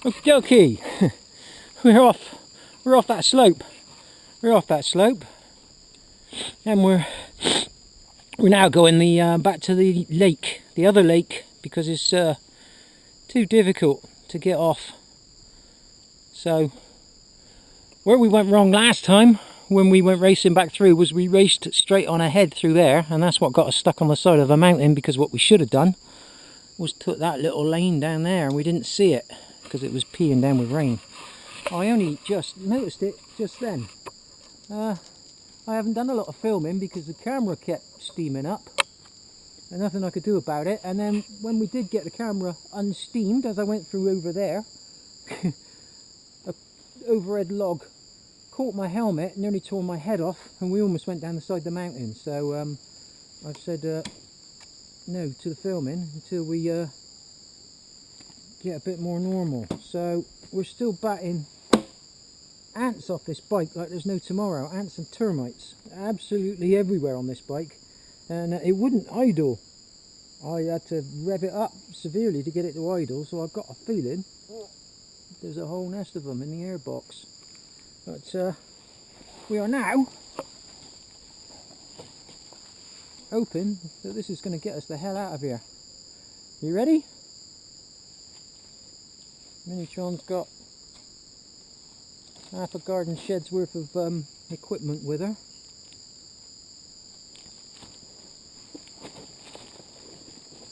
Okie dokie. We're off that slope. We're off that slope. And we're now going back to the lake, the other lake, because it's too difficult to get off. So where we went wrong last time when we went racing back through was we raced straight on ahead through there, and that's what got us stuck on the side of a mountain, because what we should have done was took that little lane down there and we didn't see it because it was peeing down with rain. I only just noticed it just then. I haven't done a lot of filming because the camera kept steaming up and nothing I could do about it. And then when we did get the camera unsteamed, as I went through over there, a overhead log caught my helmet, nearly tore my head off, and we almost went down the side of the mountain. So I've said no to the filming until we get a bit more normal. So we're still batting ants off this bike like there's no tomorrow. Ants and termites absolutely everywhere on this bike, and it wouldn't idle. I had to rev it up severely to get it to idle, so I've got a feeling there's a whole nest of them in the airbox. But we are now hoping that this is going to get us the hell out of here. You ready? Minitron's got half a garden shed's worth of equipment with her.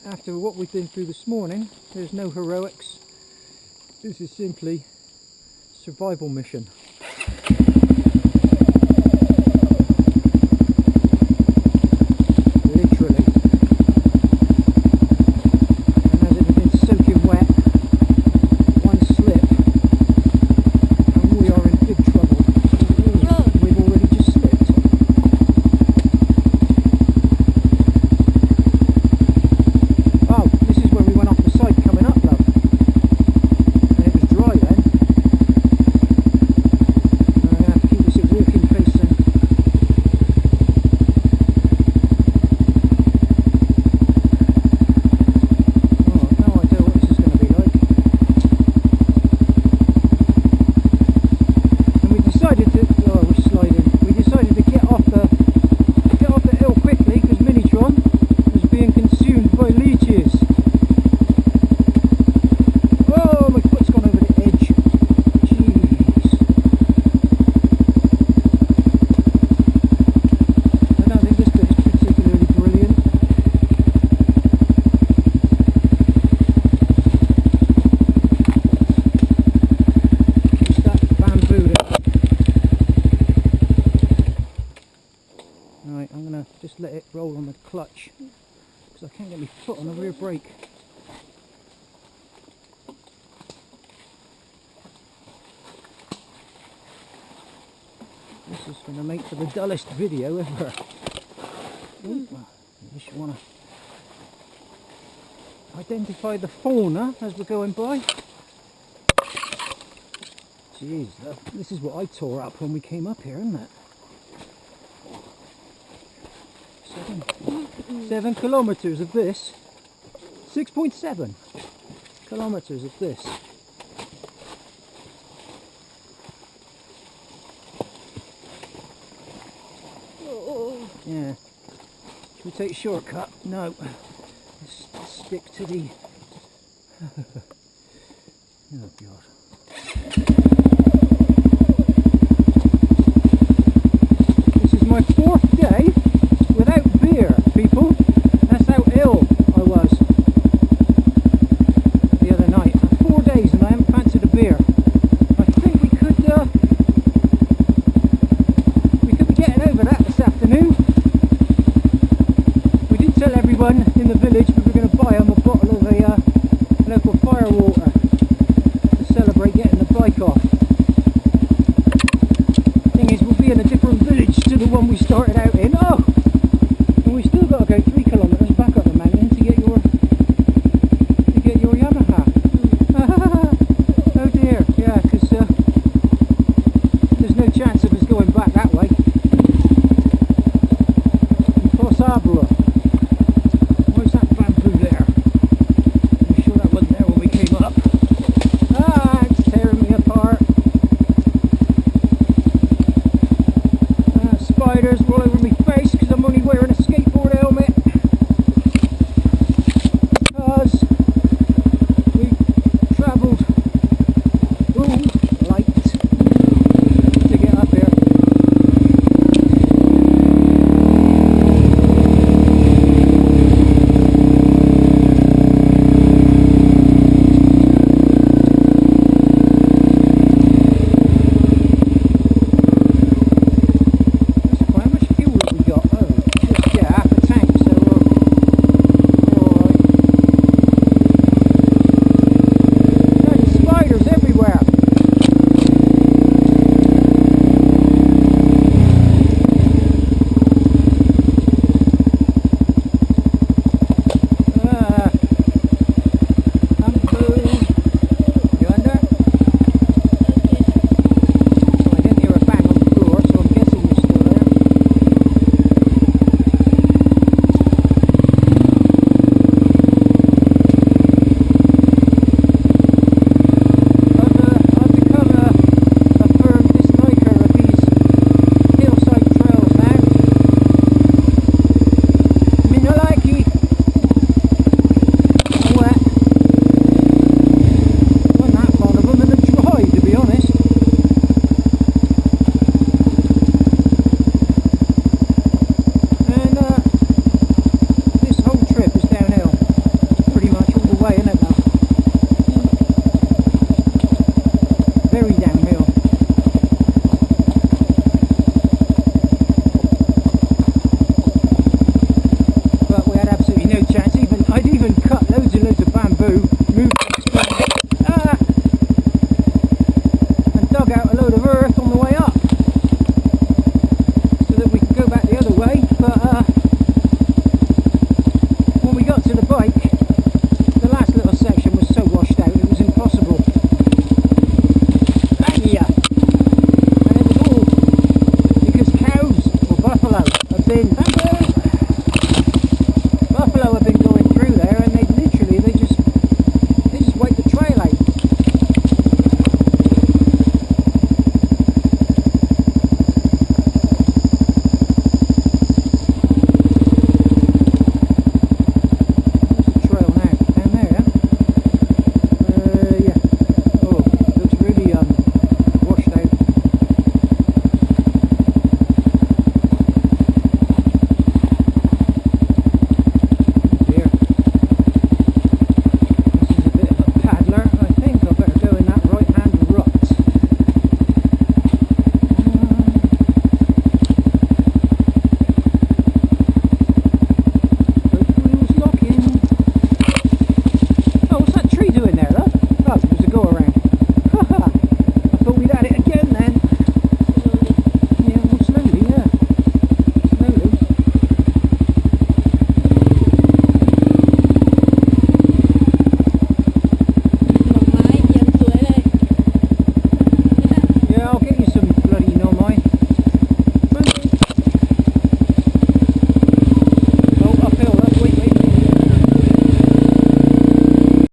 After what we've been through this morning, there's no heroics. This is simply survival mission. Just let it roll on the clutch because I can't get my foot on the rear brake. This is going to make for the dullest video ever. Ooh, you should want to identify the fauna as we're going by. Jeez, this is what I tore up when we came up here, isn't it? 7 kilometers of this. 6.7 kilometers of this. Yeah. Should we take a shortcut? No. Let's stick to the... Oh God. This is my 4th day without beer, people. That's how ill I was the other night. 4 days and I haven't fancied a beer. I think we could be getting over that this afternoon. We did tell everyone in the village we were going to buy them a bottle of local fire water to celebrate getting the bike off.